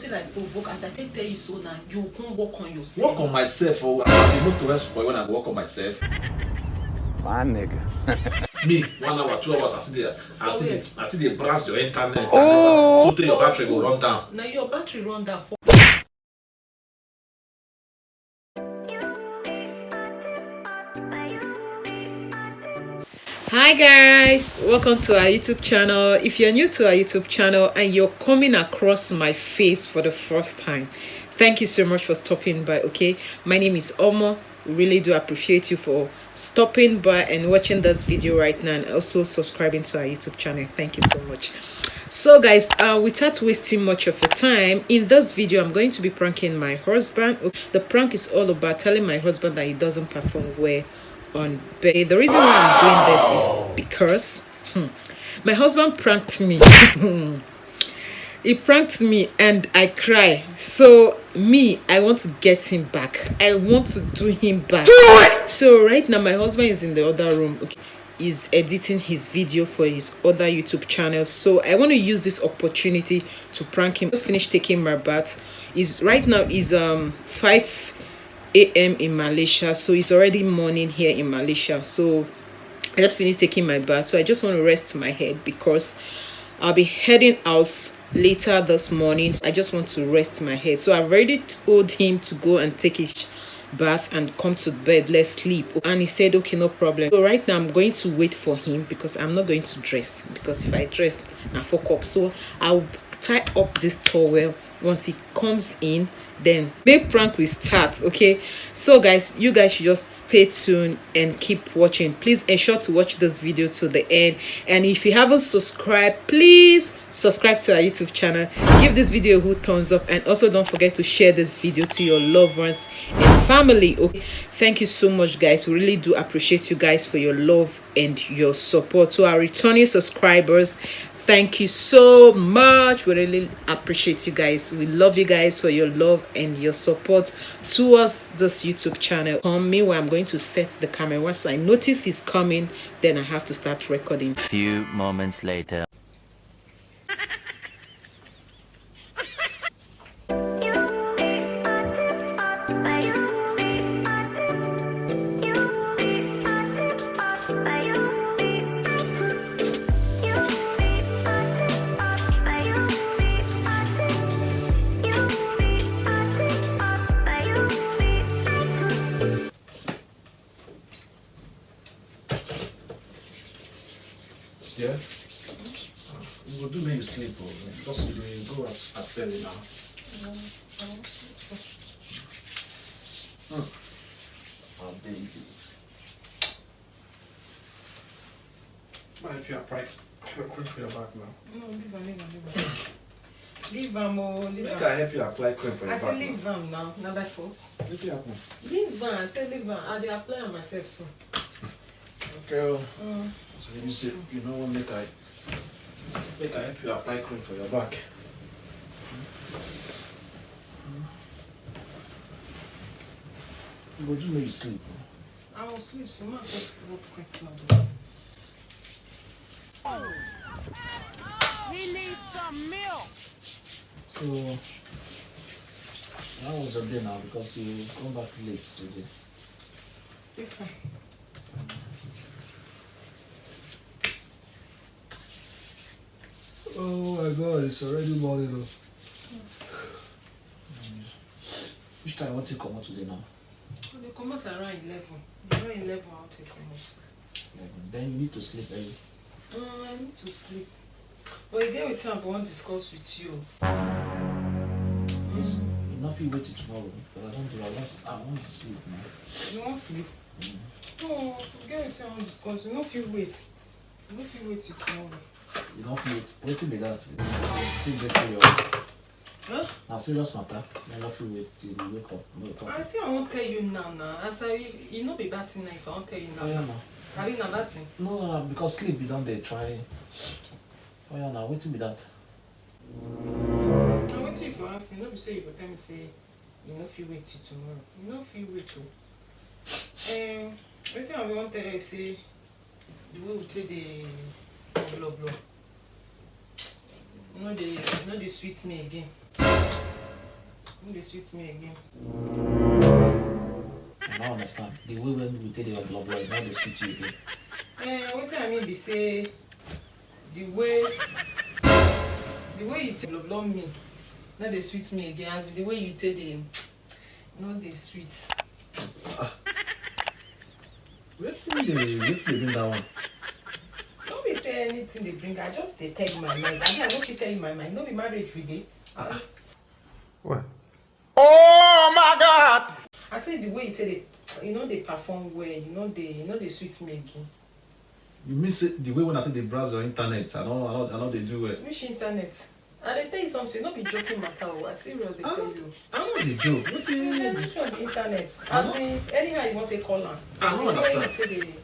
until I provoke. As I can tell you so now, you can't work on yourself. Work on myself, or I will not to spoil when I work on myself. My nigga. Me, 1 hour, 2 hours, I see they blast your internet. Oh. So your battery will run down. Now your battery run down. Hi guys, welcome to our YouTube channel. If you're new to our YouTube channel and you're coming across my face for the first time, thank you so much for stopping by. Okay, my name is Omo. Really do appreciate you for stopping by and watching this video right now, and also subscribing to our YouTube channel. Thank you so much. So guys, without wasting much of your time, in this video I'm going to be pranking my husband. The prank is all about telling my husband that he doesn't perform well on bed. The reason why I'm doing this is because my husband pranked me. He pranked me and I cry. So I want to get him back. I want to do him back. Do it! So right now my husband is in the other room. Okay, he's editing his video for his other YouTube channel. So I want to use this opportunity to prank him. Just finished taking my bath. Right now is 5 a.m. in Malaysia, so it's already morning here in Malaysia. So I just finished taking my bath, so I just want to rest my head because I'll be heading out later this morning. I just want to rest my head. So I've already told him to go and take his bath and come to bed, let's sleep, and he said okay, no problem. So right now I'm going to wait for him because I'm not going to dress, because if I dress I fuck up. So I'll tie up this towel. Once he comes in, then make prank will start. Okay, so guys, you guys should just stay tuned and keep watching. Please ensure to watch this video to the end, and if you haven't subscribed, please subscribe to our YouTube channel. Give this video a good thumbs up, and also don't forget to share this video to your loved ones and family. Okay, thank you so much guys. We really do appreciate you guys for your love and your support. To our returning subscribers, thank you so much. We really appreciate you guys. We love you guys for your love and your support towards this YouTube channel. Meanwhile, I'm going to set the camera. Once I notice he's coming, then I have to start recording. Few moments later. Yeah? You will do me sleep, because you go as early now. Oh, baby. If you are priced, quick for your back now. No, leave him. Leave him. Make I help you apply cream for your I back. say leave him now, not by force. What happen? Leave him. I say leave him. I dey apply on myself soon. Okay. So you say you know what, make I help you apply cream for your back. You go do maybe sleep. I will sleep so much. Just work quick now. He needs some milk. So how was your day now? Because you come back late today. Be fine. Oh my God, it's already morning. Which time want to come out today now? They come out around 11. Around 11 I'll take them out. 11. Then you need to sleep early. I need to sleep. But again with time I want to discuss with you. Yes. You not feel wait till tomorrow. But I want to sleep now. You want sleep? No, again with time I want to discuss. You don't feel wait. You don't feel wait till tomorrow. You don't feel waiting with that. Think this serious. Huh? Now serious matter. You not feel wait till you wake up. No talk. I say I won't tell you now. As you know be bad thing now if I won't tell you now. Oh yeah, no. Are you not bad thing? No, because sleep you don't they try. Oh yeah, now waiting with that. I'm waiting if you ask me. Not be say you go tell me say you no feel wait till tomorrow. You no feel wait too. Waiting I want tell you say the way we take the blow. You know they sweet me again. No dey sweet me again. I don't understand. The way when we take the blah blah, now they sweet you again. Wetin I mean be say the way you take blah me, no dey sweet me again. As in the way you take the, no dey sweet. Wetin dey bring that one? No be say anything dey bring. I just dey tell you my mind. I no fit tell you my mind. No be marriage we dey. What? Oh my God! I say the way you take the, you know they perform well. You know they sweet me again. You mean say the way when I take the browse your internet, I know they do it. Which internet? I dey tell you something. No be joking matter. I serious dey tell you. I know the joke. Which one be internet? As in anyhow you want to call am. I don't understand. The way you take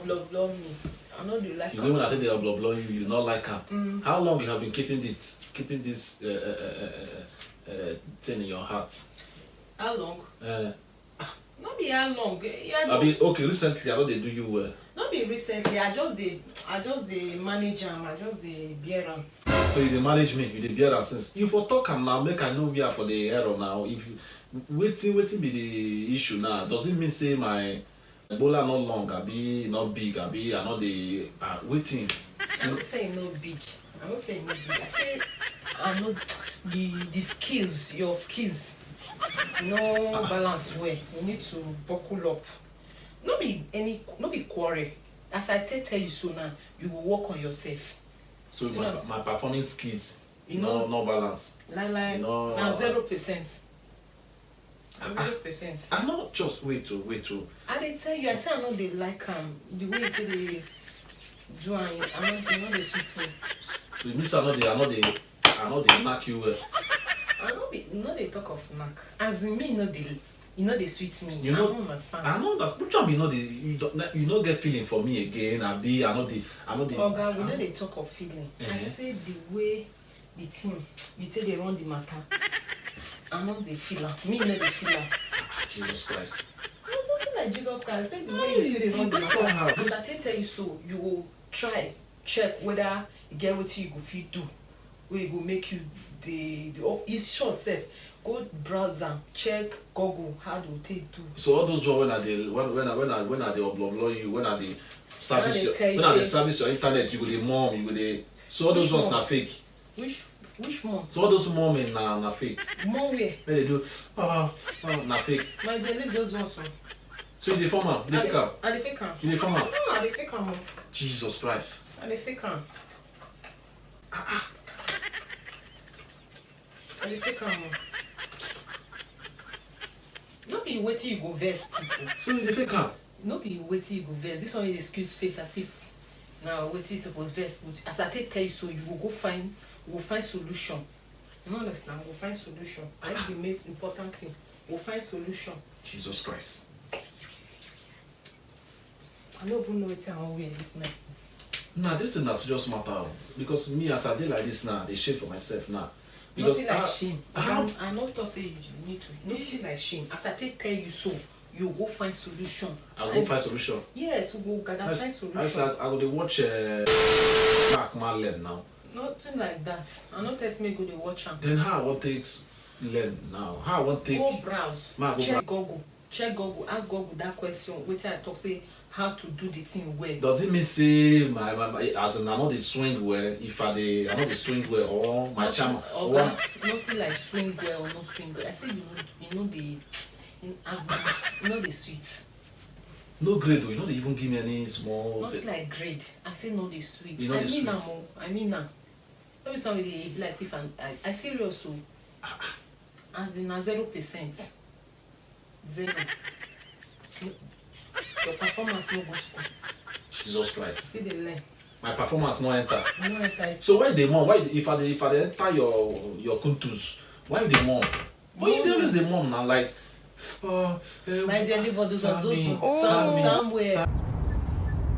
the blah me. I know they like. The way when I take the blah you do not like her. How long you have been keeping this thing in your heart? How long? Not be how long. I mean, okay, recently I know they do you well. Not be recently. I just the manage am. I just the bear am. So you dey manage me, you dey bear am since. You for talk am now, make I know where for the error now. If you waiting be the issue now, does it mean say my Ebola not long, abi not big, abi I know the waiting. I'm not saying no big. I'm not saying no big. I say I know the skills, your skills. No balance well. You need to buckle up. No be quarrel. As I tell you so now, you will work on yourself. So my performing skills, You know, no balance. Like No. now 0%. I'm 0%. I'm not just wait to. I dey tell you, I say I know they like the way they do am. I know they sweet me. So it means I know they knock you well. No they talk of knack. As in me, they sweet me. You know, I don't understand. I know that's which one you don't get feeling for me again. I know the. Oga, we know they talk of feeling. I say the way the team, you say they run the matter. I know they feel am. Me no they feel am. Jesus Christ. No, nothing like Jesus Christ. I say the way you say they run the matter. As I tell you so, you will try check whether you get what you go fit do. Where it go make you it's short self. Go browse am, check Google how to take do. So all those when I dey blah you, when I dey service your internet, you go dey mom, you go dey. So all those ones na fake. Which month? So all those momming na fake. More where? When they do na fake. My they leave those ones one. So you dey form am, you dey fake am. I dey fake am. You dey form am. No, I dey fake am. Jesus Christ. I dey fake am. I dey fake am. No be wetin you go vex people. So you dey fake am. No be wetin you go vex. This one is excuse face as if now wetin you suppose vex put. As I take tell you so, you go find solution. You understand? We go find solution. That's the most important thing. We'll find solution. Jesus Christ. I don't even know what I want to wear this night. Nah, this thing na serious matter because me as I dey like this now, they shame for myself now. Because nothing like shame. I not to say you need to. Nothing like shame. As I tell you so, you go find solution. I go find solution. Yes, we go gather find solution. I go dey watch Mark Marlon now. Nothing like that. I not tell me go dey watch am. Then how I want take learn now? How I want take go browse. Ma, go check Google. Check Google. Ask Google that question. Wetin I talk say how to do the thing well. Does it mean say my as in I know the swing well? If I know the swing well or my charm? Nothing like swing well or not swing well. I say you know the sweet. No grade though. You know they even give me any small. Not like grade. I say no the sweet. You know the sweet. I mean now. Don't be somebody be like if I serious so. As in 0%. 0. Your performance no go school. Jesus Christ. Still dey learn. My performance no enter. No enter. So why the mom? Why if I enter your kuntus? Why the mom? Why you always the mom now? Like, my dear, leave all those Sammy, somewhere.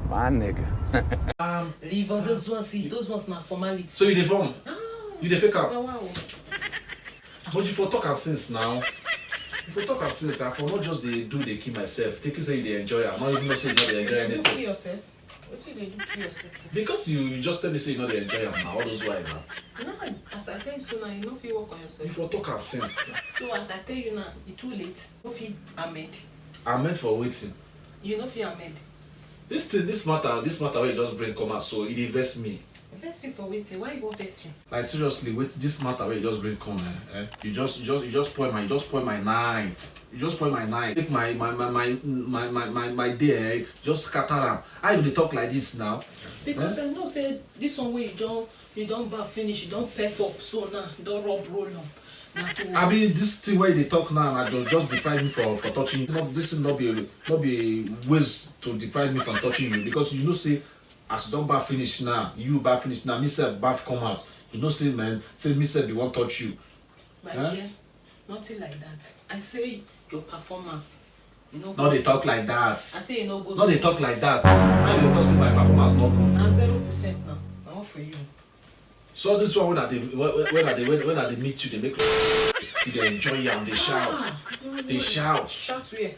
My nigga. Leave all those ones. See, those ones na formality. So you the form? You the fake out? Wow. But you for talk and since now. If you talk and since, I for not just they kill myself. Take it say you they enjoy it. I'm not even not say you not they enjoy anything. Kill yourself. What you dey do to yourself? Because you just tell me say you know they enjoy it now. All those why now. Now, as I tell you so now, you don't feel work on yourself. You for talk am sense. So as I tell you now, it's too late. You don't feel amend. I meant for waiting. You don't feel amend. This matter wey you just bring come out, so it invest me. Invest you for waiting. Why you go invest you? Like seriously, wait, this matter wey you just bring come, you just spoil my night. You just spoil my night. Take my day, just scatter am. How you dey talk like this now? Because I know say this one way you don't bath finish, you don't perf up, so now don't rub roll on. I mean, this thing where they talk now, and I just deprive me for touching you. This will not be ways to deprive me from touching you, because you know say as you don't bath finish now, you bath finish now, me say bath come out. You know say man, say me say they won't touch you. My dear, nothing like that. I say your performance. You know. No, they talk like that. I say you know go. No, they talk like that. I don't talk say my performance not good. And 0% now. Now for you. So this one when they meet you, they make they enjoy you and they shout. They shout. Shout where?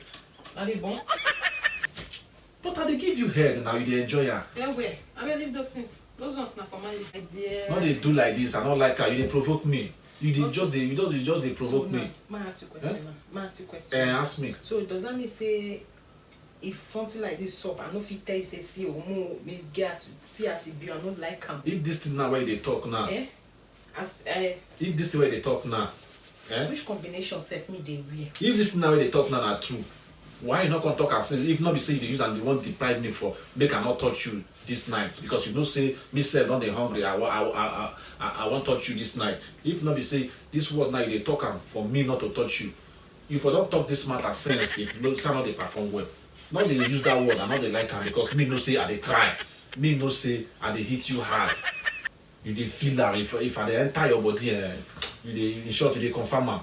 Are they born? But they give you head now, you they enjoy her. Yeah, where? I will leave those things. Those ones not for my idea. No, they do like this. I don't like her. You they provoke me. You they just they provoke so me. Now, ask you a question. Now. Ask you a question. Ask me. So does that mean say if something like this up, I know if you tell you say see or more maybe gas see as it be, I don't like him. If this thing now where they talk now. As if this thing where they talk now. Which combination set me they wear? If this thing now where they talk now are true, why you not gonna talk as if not be say you use and they won't deprive me for make I not touch you this night, because you know say me say not they hungry, I want touch you this night. If not be say this word now they talk am for me not to touch you. If I don't talk this matter sense, if no some they perform well. Not they use that word and not they like am, because me no say I they try. Me no say I they hit you hard. You they feel am if I they enter your body, you they in short you they confirm am.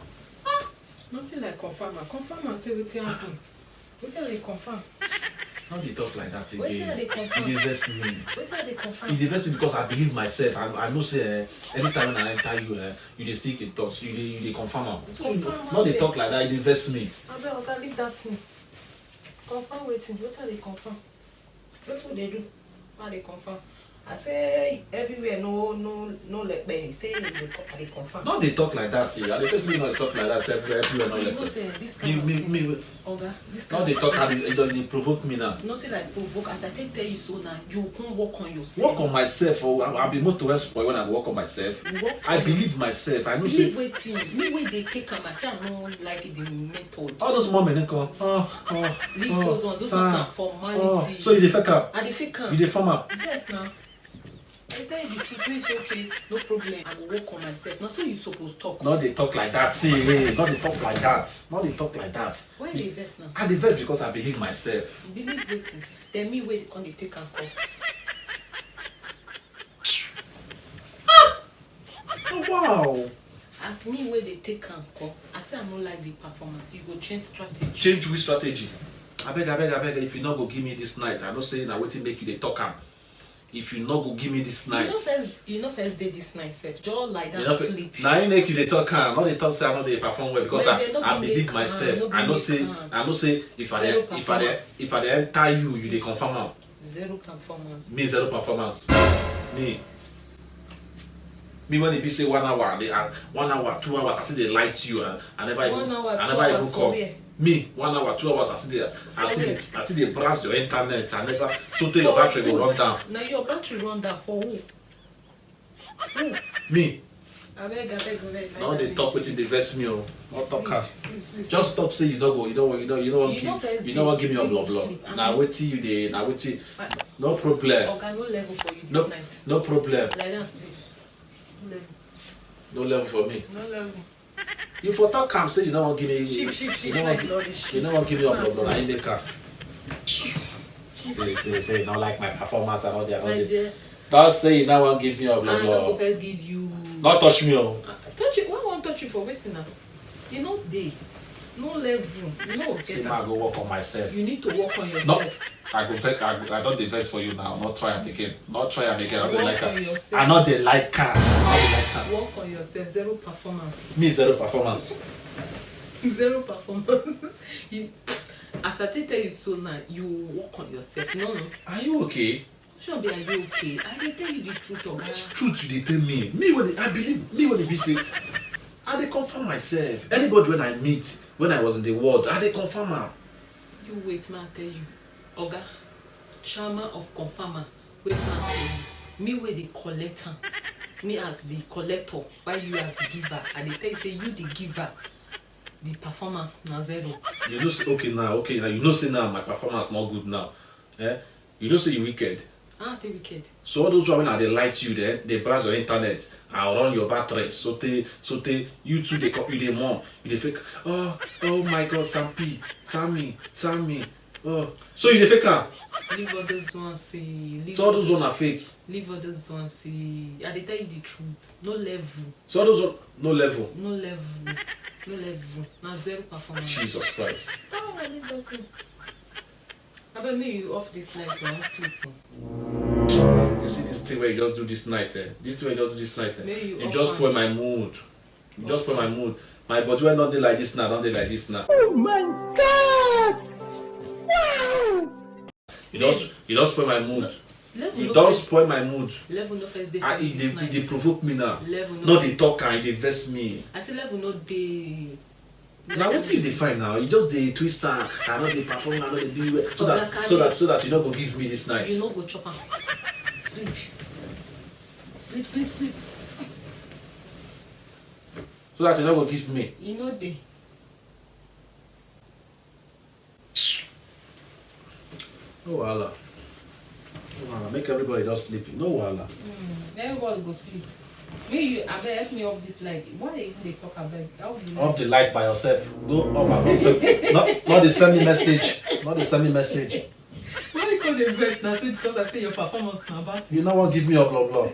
Nothing like confirm. Confirm and say wetin happen. Wetin they confirm? How they talk like that again? Wetin they confirm? It invest me. Wetin they confirm? It invest me because I believe myself. I know say anytime when I enter you, you they speak in thoughts. You they confirm am. Not they talk like that. It invest me. Abeg, leave that thing. Confirm wetin? Wetin they confirm? Wetin they do? How they confirm? I say everywhere no like me. Say they confirm. Not they talk like that. Yeah, they just not talk like that. Say everywhere no like me. Oga, this now they talk and they provoke me now. Nothing like provoke. As I can tell you so now, you can't work on yourself. Work on myself. I'll be more to spoil when I work on myself. I believe myself. I know say. Me wait they take on myself. I don't like the method. All those moments come. Leave those ones. Those ones are formality. So you dey fake up. I dey fake am. You dey form up. Yes now. I tell you the truth, it's okay, no problem. I will work on myself. Now, so you supposed to talk. Not they talk like that. See, not they talk like that. Not they talk like that. Why you invest now? I invest because I believe myself. You believe waiting. Then me wait on the take and call. Oh, wow. As me where they take and call, I say I don't like the performance. You go change strategy. Change which strategy? I beg. If you not go give me this night, I don't say I waiting make you they talk am. If you not go give me this night. You know first day this night, sir. Just like that sleep. Now I make you they talk am. Not they talk say I know they perform well because I believe myself. I know say if I enter you they confirm am. Zero performance. Me zero performance. Me when they be say 1 hour, 1 hour, 2 hours, I see they lie to you and I never even call. Me 1 hour, 2 hours, I see they blast your internet. I never so tell your battery will run down. Now your battery run down for who? Me. I beg. Now they talk with the vest me or not talk her. Sleep. Just stop say you don't want give me your blah. Now wait till you dey. Now wait till no problem. Okay, no level for you this night. No problem. Like that sleep. No level for me. No level. You for talk calm say you don't want give me. You don't want give me your blah. I make her. Say you don't like my performance and all that. Don't say you don't want give me your blah. I'm not go first give you. Not touch me oh. Touch you. Why won't touch you for waiting now? You know they. No level. You know. See now I go work on myself. You need to work on yourself. No. I don't invest for you now. Not try and again. I don't like her. I know they like her. Work on yourself. Zero performance. Me zero performance. Zero performance. As I tell you so now, you work on yourself. No. Are you okay? Sure, be are you okay? I dey tell you the truth, Oga. Which truth you dey tell me? Me when I believe me when they be say I dey confirm myself. Anybody when I meet when I was in the world, I dey confirm am. You wait, man, I tell you. Oga, charmer of confirmer. Wait, man, I tell you. Me where the collector. Me as the collector, while you as the giver. And they tell you say you the giver. The performance na zero. You know say okay now, you know say now my performance not good now. Eh? You know say you wicked. Ah, they wicked. So all those women they light you then, they browse your internet and run your battery. So they you too they copy them more. You they fake oh my god, Sammy. Oh so you the fake am? Leave all those ones see. So all those ones are fake. Leave all those ones see. I dey tell you the truth. No level. So all those ones no level. No level. No level. Na zero performance. Jesus Christ. Oh, I leave that thing. I bet me you off this light when I'm sleeping. You see this thing where you just do this night, eh? This thing where you just do this night, eh? Maybe you It off just one. spoil my mood. You just spoil my mood. My body when not dey like this now, don't dey like this now. Oh my God! Wow! You don't spoil my mood. Level You no don't first. spoil my mood. Level no first day Ah, for it this night. dey provoke me now. Level No no. dey talk and it dey vex me. I say level no day. Now what you dey find now? You just dey twist am. I no dey perform. I no dey do well. So that you no go give me this night. You no go chop am. Sleep. Sleep. So that you no go give me. You know day. No wahala. No wahala. Make everybody just sleep. No wahala. Everybody go sleep. Me you abeg help me off this light. Why you dey talk abeg? How do you Off the light by yourself. Go off and not dey send me message. Not dey send me message. Why you call the best now? Say because I say your performance na bad. You no wan give me your blah.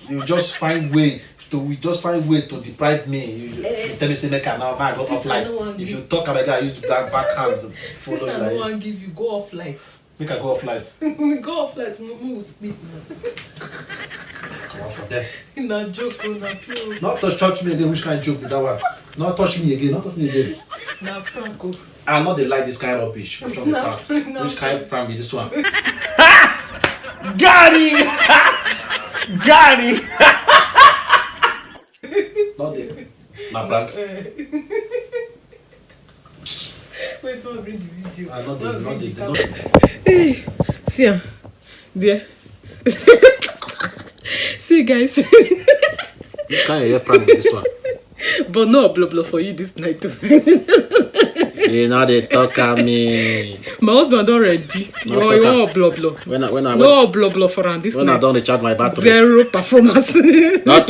You just find way to deprive me. You tell me say make I now go Sis, off I light. no wan If give- you talk about that, I use that backhand to follow Since you I no like wan this. give you go off light. Make I go off light. Go off light. We will sleep now. Come on from there. Na joke o na pure. Not touch me again. Which kind of joke be that one? Not touch me again. Na prank o. I not dey like this kind of rubbish. Which one be No, prank? no. Which kind of prank be this one? Got him! Got him! Not the na prank. Wait, don't bring the video. I not the Don't not bring the the not. Hey, see ya. There. See guys. Which kind of prank be this one? But no blah for you this night too. You know they talk at me. My husband already. You No want blah. When I No blah for am this when I night. don't recharge my battery. Zero performance. Not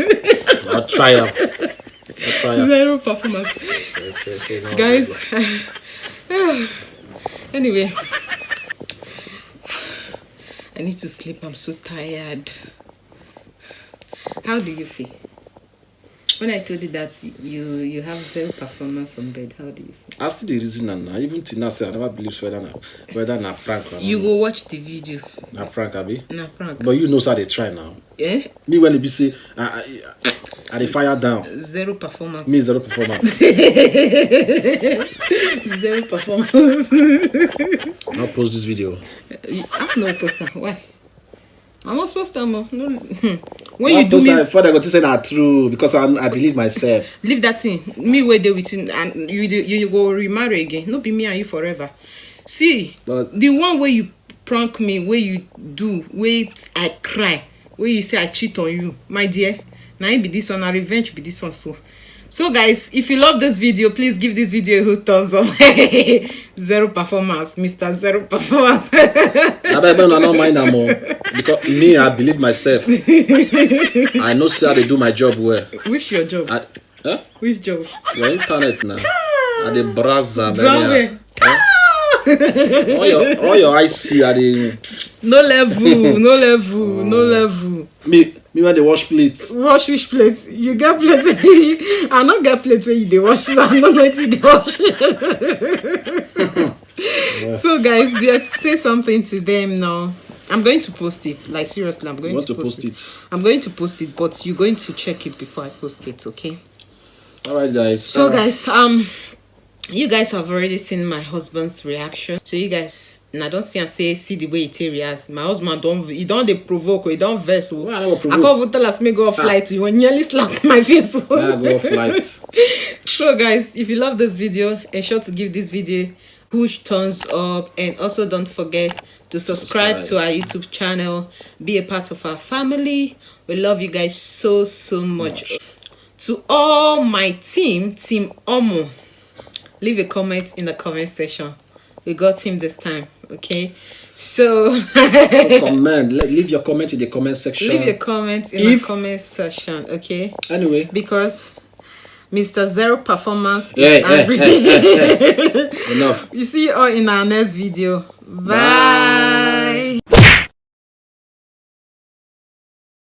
try am. Zero performance. Guys. Anyway. I need to sleep. I'm so tired. How do you feel? When I told you that you have zero performance on bed, how do you feel? I still the reason and now even till now say I never believe whether na prank or not. You go watch the video. Na prank abi. Na prank. But you know how they try now. Eh? Me when it be say I dey fire down. Zero performance. Me zero performance. Zero performance. I'll post this video. I'm not poster. Why? I'm not supposed to. No. When you do me, before they go to say that true because I believe myself. leave that thing. Me where they with you and you go remarry again. No be me and you forever. See, But the one where you prank me, where you do, where I cry, where you say I cheat on you, my dear. Now it be this one, and revenge be this one too. So guys, if you love this video, please give this video a whole thumbs up. Zero performance, Mr. Zero Performance. I bet I don't mind am more because me I believe myself. I know say how they do my job well. Which your job? Huh? Which job? Your internet now. I dey browse am Brown all your eyes see I dey. No level. Me when they wash plates. Wash which plate? You get plate where you, I not get plate where you dey wash, so I don't know what you dey wash. So guys, say something to them now. I'm going to post it. Like seriously, I'm going You want to post it. it? I'm going to post it, but you're going to check it before I post it, okay? Alright guys. So guys, you guys have already seen my husband's reaction. So you guys and I don't see the way it reacts. My husband don't they provoke or he don't vex. Why I never I provoke? can't even tell us me go off flight. You will nearly slap my face. I go off light. So guys, if you love this video, ensure to give this video push thumbs up, and also don't forget to subscribe to our YouTube channel. Be a part of our family. We love you guys so much. To all my team Omo, leave a comment in the comment section. We got him this time, okay? So Comment. Leave your comment in the comment section. leave your comment in the comment section, okay? Anyway, Because Mr. Zero Performance Hey, is angry. enough. You see you all in our next video. Bye.